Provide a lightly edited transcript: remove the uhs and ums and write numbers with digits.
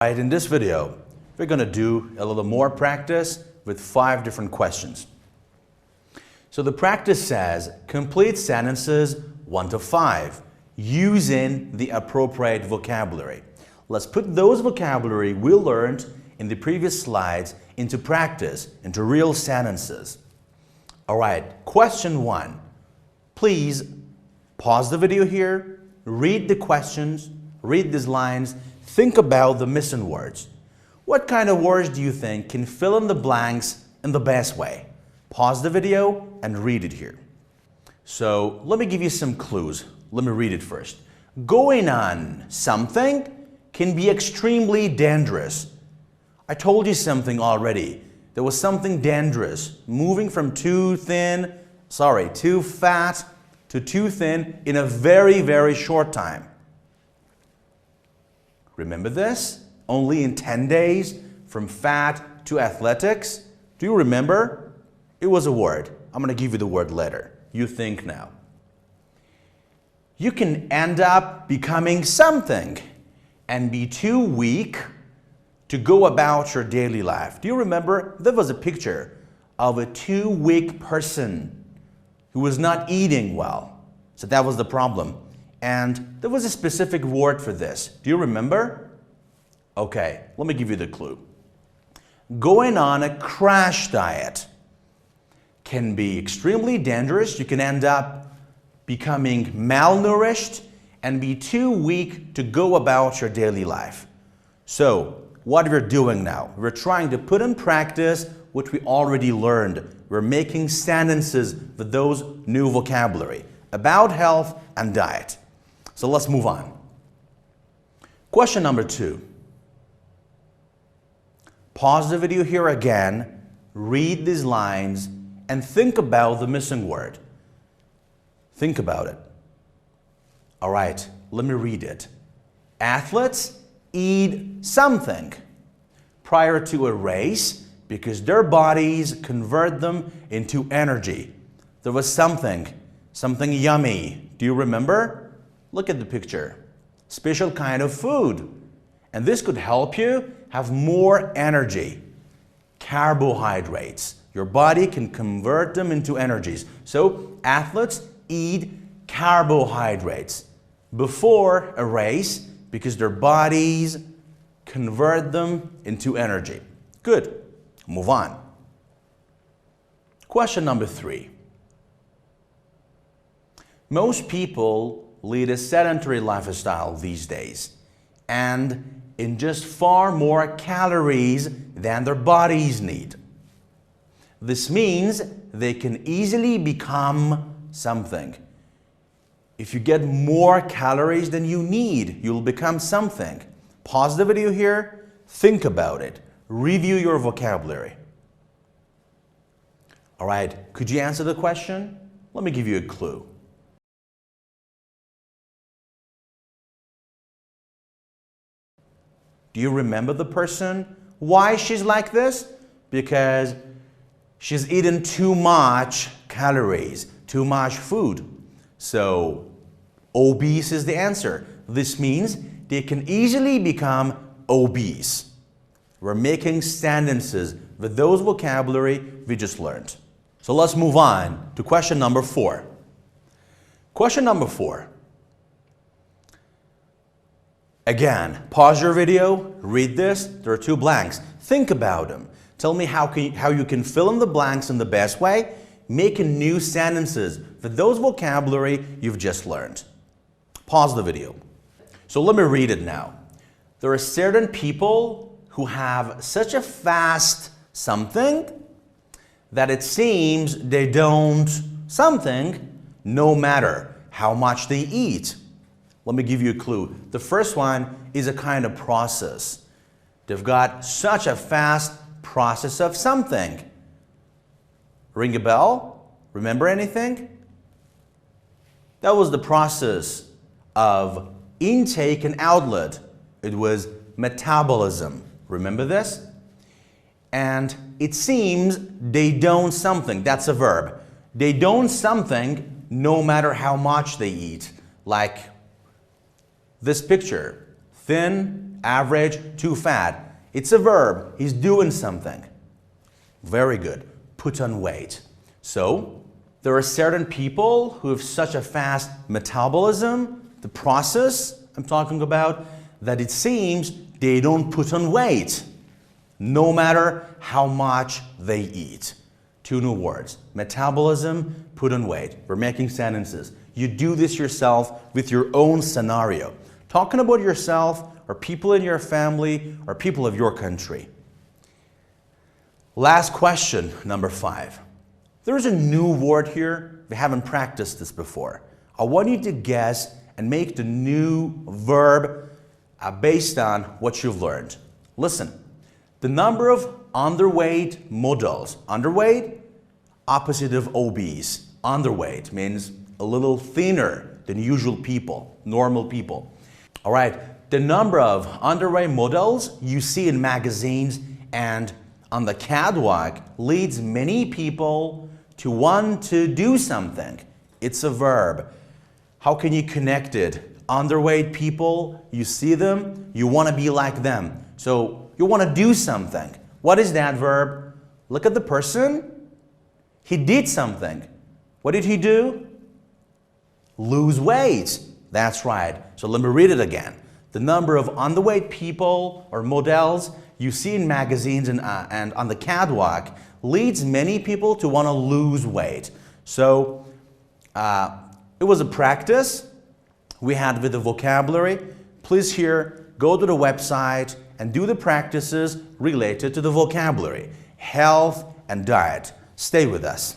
Right, in this video, we're going to do a little more practice with 5 different questions. So the practice says, complete sentences 1 to 5 using the appropriate vocabulary. Let's put those vocabulary we learned in the previous slides into practice, into real sentences. All right, question 1. Please pause the video here, read the questions, read these lines, think about the missing words. What kind of words do you think can fill in the blanks in the best way? Pause the video and read it here. So let me give you some clues. Let me read it first. Going on something can be extremely dangerous. I told you something already. There was something dangerous, moving from too fat to too thin in a very, very short time. Remember this? Only in 10 days, from fat to athletics. Do you remember? It was a word. I'm going to give you the word later. You think now. You can end up becoming something and be too weak to go about your daily life. Do you remember? There was a picture of a too weak person who was not eating well. So that was the problem. And there was a specific word for this. Do you remember? Okay, let me give you the clue. Going on a crash diet can be extremely dangerous. You can end up becoming malnourished and be too weak to go about your daily life. So, what we're doing now, we're trying to put in practice what we already learned. We're making sentences with those new vocabulary about health and diet. So let's move on. Question number 2. Pause the video here again, read these lines, and think about the missing word. Think about it. All right, let me read it. Athletes eat something prior to a race because their bodies convert them into energy. There was something yummy. Do you remember? Look at the picture. Special kind of food. And this could help you have more energy. Carbohydrates. Your body can convert them into energies. So athletes eat carbohydrates before a race because their bodies convert them into energy. Good. Move on. Question number 3. Most people lead a sedentary lifestyle these days and ingest far more calories than their bodies need. This means they can easily become something. If you get more calories than you need, you'll become something. Pause the video here, think about it, review your vocabulary. All right, could you answer the question? Let me give you a clue. Do you remember the person? Why she's like this? Because she's eaten too much calories, too much food. So, obese is the answer. This means they can easily become obese. We're making sentences with those vocabulary we just learned. So let's move on to question number 4. Question number 4. Again, pause your video, read this. There are 2 blanks. Think about them. Tell me how you can fill in the blanks in the best way, making new sentences with those vocabulary you've just learned. Pause the video. So let me read it now. There are certain people who have such a fast something that it seems they don't something no matter how much they eat. Let me give you a clue. The first one is a kind of process. They've got such a fast process of something. Ring a bell? Remember anything? That was the process of intake and outlet. It was metabolism. Remember this? And it seems they don't something. That's a verb. They don't something no matter how much they eat. Like this picture, thin average, too fat. It's a verb. He's doing something. Very good. Put on weight. So, there are certain people who have such a fast metabolism, the process I'm talking about, that it seems they don't put on weight, no matter how much they eat. Two new words. Metabolism, put on weight. We're making sentences. You do this yourself with your own scenario. Talking about yourself or people in your family or people of your country. Last question, number 5. There's a new word here. We haven't practiced this before. I want you to guess and make the new verb based on what you've learned. Listen, the number of underweight models. Underweight, opposite of obese. Underweight means a little thinner than usual people, normal people. All right, the number of underweight models you see in magazines and on the catwalk leads many people to want to do something. It's a verb. How can you connect it? Underweight people, you see them, you want to be like them. So you want to do something. What is that verb? Look at the person. He did something. What did he do? Lose weight. That's right. So let me read it again. The number of underweight people or models you see in magazines and on the catwalk leads many people to want to lose weight. So it was a practice we had with the vocabulary. Please here, go to the website and do the practices related to the vocabulary, health and diet. Stay with us.